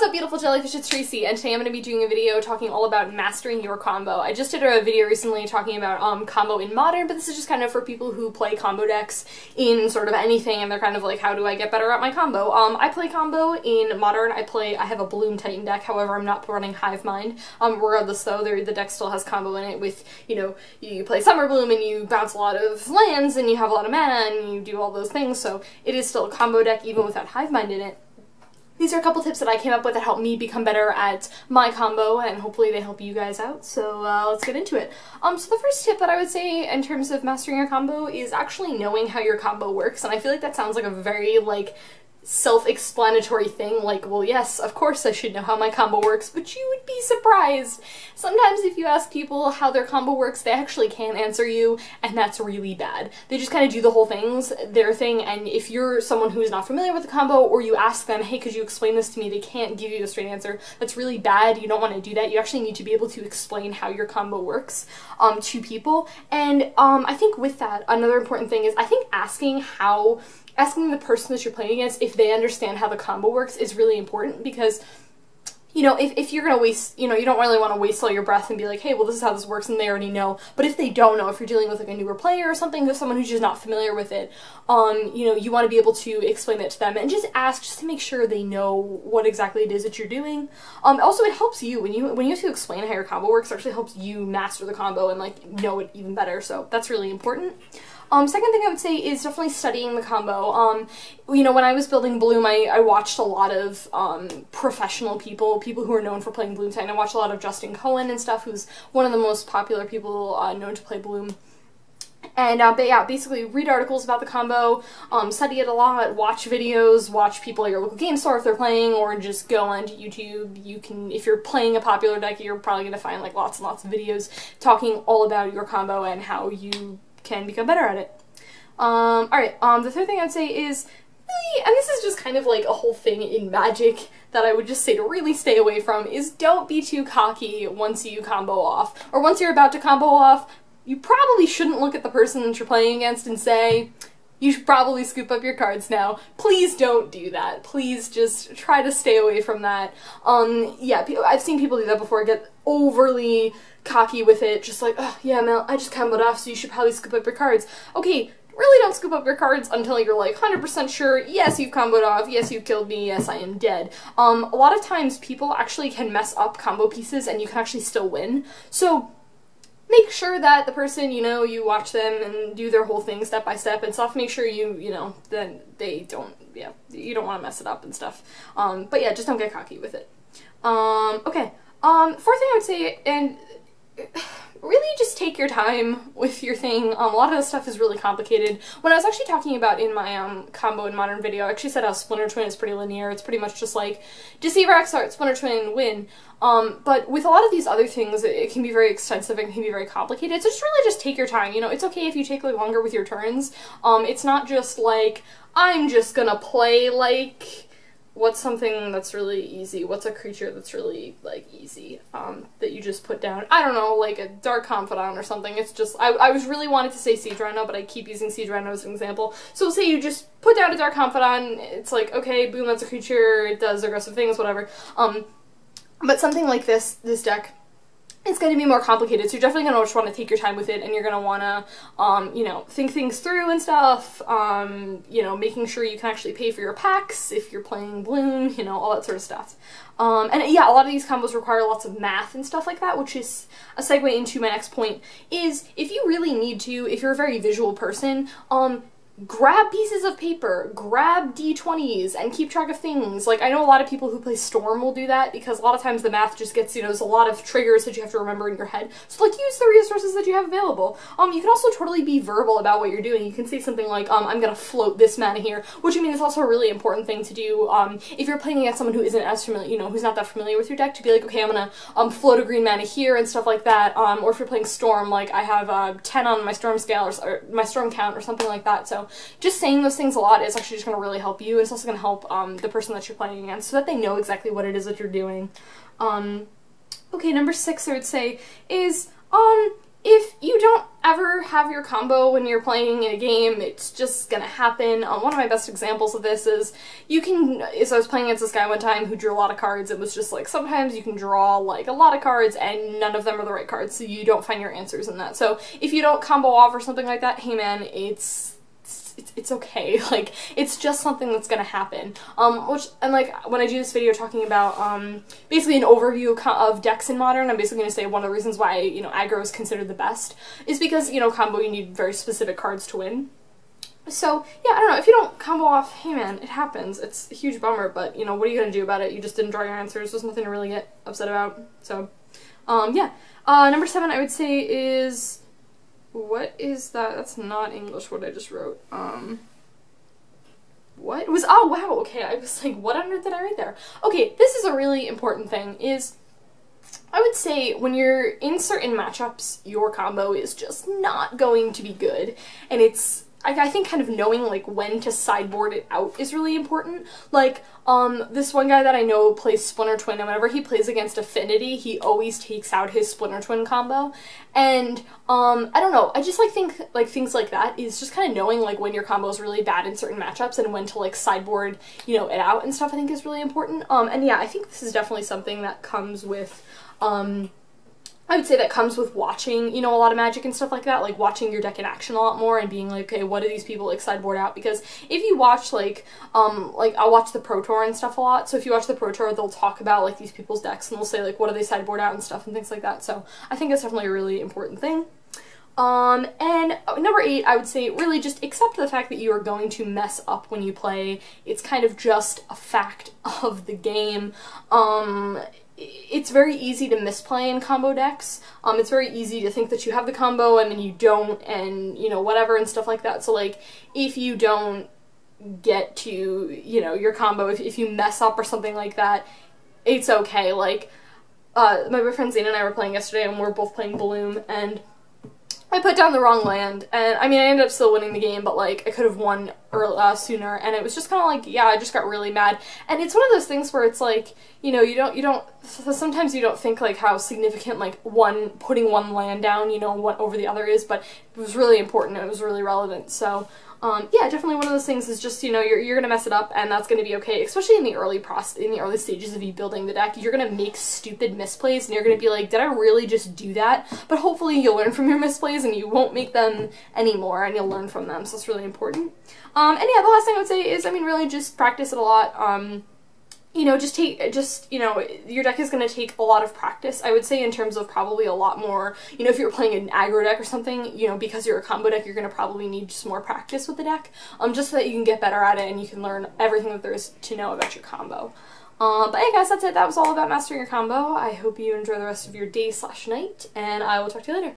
What's up, beautiful jellyfish? It's Tracy, and today I'm going to be doing a video talking all about mastering your combo. I just did a video recently talking about combo in Modern, but this is just kind of for people who play combo decks in sort of anything, and they're kind of like, how do I get better at my combo? I play combo in Modern. I have a Bloom Titan deck, however I'm not running Hive Mind. Regardless though, the deck still has combo in it with, you know, you play Summer Bloom and you bounce a lot of lands and you have a lot of mana and you do all those things, so it is still a combo deck even without Hive Mind in it. These are a couple tips that I came up with that helped me become better at my combo, and hopefully they help you guys out, so let's get into it. So the first tip that I would say in terms of mastering your combo is actually knowing how your combo works, and I feel like that sounds like a very, like, self-explanatory thing, like, well, yes, of course I should know how my combo works, but you would be surprised. Sometimes if you ask people how their combo works, they actually can't answer you, and that's really bad. They just kind of do the whole their thing, and if you're someone who is not familiar with the combo, or you ask them, hey, could you explain this to me, they can't give you a straight answer. That's really bad. You don't want to do that. You actually need to be able to explain how your combo works to people, and I think with that, another important thing is, I think asking the person that you're playing against if they understand how the combo works is really important, because, you know, if you're gonna waste, you know, you don't really want to waste all your breath and be like, hey, well, this is how this works, and they already know. But if they don't know, if you're dealing with like a newer player or something, or someone who's just not familiar with it, you know, you want to be able to explain it to them and just ask, just to make sure they know what exactly it is that you're doing. Also, it helps you when you have to explain how your combo works. It actually helps you master the combo and like know it even better. So that's really important. Second thing I would say is definitely studying the combo. You know, when I was building Bloom, I watched a lot of professional people who are known for playing Bloom Titan. I watched a lot of Justin Cohen and stuff, who's one of the most popular people known to play Bloom. And but yeah, basically read articles about the combo, study it a lot, watch videos, watch people at your local game store if they're playing, or just go onto YouTube. You can, if you're playing a popular deck, you're probably going to find like lots and lots of videos talking all about your combo and how you can become better at it. Alright, the third thing I'd say is, really, and this is just kind of like a whole thing in Magic that I would just say to really stay away from, is don't be too cocky once you combo off. Or once you're about to combo off, you probably shouldn't look at the person that you're playing against and say, you should probably scoop up your cards now. Please don't do that. Please just try to stay away from that. Yeah, I've seen people do that before, get overly cocky with it, just like, oh yeah, Mel, I just comboed off, so you should probably scoop up your cards. Okay, really don't scoop up your cards until you're like 100% sure, yes, you've comboed off, yes, you've killed me, yes, I am dead. A lot of times people actually can mess up combo pieces and you can actually still win. So make sure that the person, you know, you watch them and do their whole thing step by step and stuff. Make sure you know, that they don't, yeah, you don't want to mess it up and stuff. But yeah, just don't get cocky with it. Okay. Fourth thing I would say, and really just take your time with your thing. A lot of this stuff is really complicated. When I was actually talking about in my combo in Modern video, I actually said how Splinter Twin is pretty linear. It's pretty much just like Deceiver, Exart, Splinter Twin, win. But with a lot of these other things, it can be very extensive and can be very complicated. So just take your time. You know, it's okay if you take like longer with your turns. It's not just like, I'm just gonna play like, what's something that's really easy? What's a creature that's really, like, easy, that you just put down? I don't know, like a Dark Confidant or something. It's just, I was really wanted to say Siege Rhino, but I keep using Siege Rhino as an example. So say you just put down a Dark Confidant, it's like, okay, boom, that's a creature, it does aggressive things, whatever. But something like this deck, it's going to be more complicated, so you're definitely going to just want to take your time with it, and you're going to want to, you know, think things through and stuff, you know, making sure you can actually pay for your packs if you're playing Bloom, you know, all that sort of stuff. And yeah, a lot of these combos require lots of math and stuff like that, which is a segue into my next point, is if you really need to, if you're a very visual person, grab pieces of paper, grab D20s, and keep track of things. Like, I know a lot of people who play Storm will do that, because a lot of times the math just gets, you know, there's a lot of triggers that you have to remember in your head. So, like, use the resources that you have available. You can also totally be verbal about what you're doing. You can say something like, I'm gonna float this mana here, which, I mean, is also a really important thing to do, if you're playing against someone who isn't as familiar, you know, who's not that familiar with your deck, to be like, okay, I'm gonna, float a green mana here, and stuff like that, or if you're playing Storm, like, I have, 10 on my Storm scale, or my Storm count, or something like that, so just saying those things a lot is actually just going to really help you, and it's also going to help the person that you're playing against, so that they know exactly what it is that you're doing. Okay, number 6 I would say is, if you don't ever have your combo when you're playing a game, it's just gonna happen. One of my best examples of this is I was playing against this guy one time who drew a lot of cards. It was just like, sometimes you can draw like a lot of cards and none of them are the right cards, so you don't find your answers in that. So if you don't combo off or something like that, hey man, it's okay. Like, it's just something that's gonna happen. And like, when I do this video talking about, basically an overview of decks in Modern, I'm basically gonna say one of the reasons why, you know, aggro is considered the best is because, you know, combo, you need very specific cards to win. So, yeah, I don't know, if you don't combo off, hey man, it happens. It's a huge bummer, but, you know, what are you gonna do about it? You just didn't draw your answers. There's nothing to really get upset about. So, yeah. Number 7, I would say, is... What is that? That's not English, what I just wrote. What? It was, oh wow, okay, I was like, what on earth did I write there? Okay, this is a really important thing, is, I would say when you're in certain matchups, your combo is just not going to be good, and it's, I think kind of knowing like when to sideboard it out is really important. Like, this one guy that I know plays Splinter Twin, and whenever he plays against Affinity, he always takes out his Splinter Twin combo. And, I don't know, I just think things like that is just kind of knowing like when your combo is really bad in certain matchups and when to like sideboard, you know, it out and stuff, I think is really important. And yeah, I think this is definitely something that comes with, I would say that comes with watching, you know, a lot of Magic and stuff like that, like watching your deck in action a lot more and being like, okay, what do these people like sideboard out? Because if you watch like I'll watch the Pro Tour and stuff a lot, so if you watch the Pro Tour, they'll talk about like these people's decks and they'll say like, what do they sideboard out and stuff and things like that, so I think that's definitely a really important thing. And number 8, I would say really just accept the fact that you are going to mess up when you play. It's kind of just a fact of the game. It's very easy to misplay in combo decks. It's very easy to think that you have the combo and then you don't, and, you know, whatever and stuff like that. So, like, if you don't get to, you know, your combo, if you mess up or something like that, it's okay. Like, my boyfriend Zane and I were playing yesterday, and we're both playing Bloom, and I put down the wrong land, and I mean, I ended up still winning the game, but like, I could have won sooner, and it was just kind of like, yeah, I just got really mad. And it's one of those things where it's like, you know, sometimes you don't think like how significant like putting one land down, you know, what over the other is, but it was really important, it was really relevant, so, yeah, definitely one of those things is just, you know, you're gonna mess it up, and that's gonna be okay, especially in the early stages of you building the deck. You're gonna make stupid misplays, and you're gonna be like, did I really just do that? But hopefully you'll learn from your misplays, and you won't make them anymore, and you'll learn from them, so it's really important. And yeah, the last thing I would say is, I mean, really just practice it a lot. You know, you know, your deck is going to take a lot of practice, I would say, in terms of probably a lot more, you know, if you're playing an aggro deck or something, you know, because you're a combo deck, you're going to probably need just more practice with the deck, just so that you can get better at it and you can learn everything that there is to know about your combo. But hey guys, that's it. That was all about mastering your combo. I hope you enjoy the rest of your day/night, and I will talk to you later.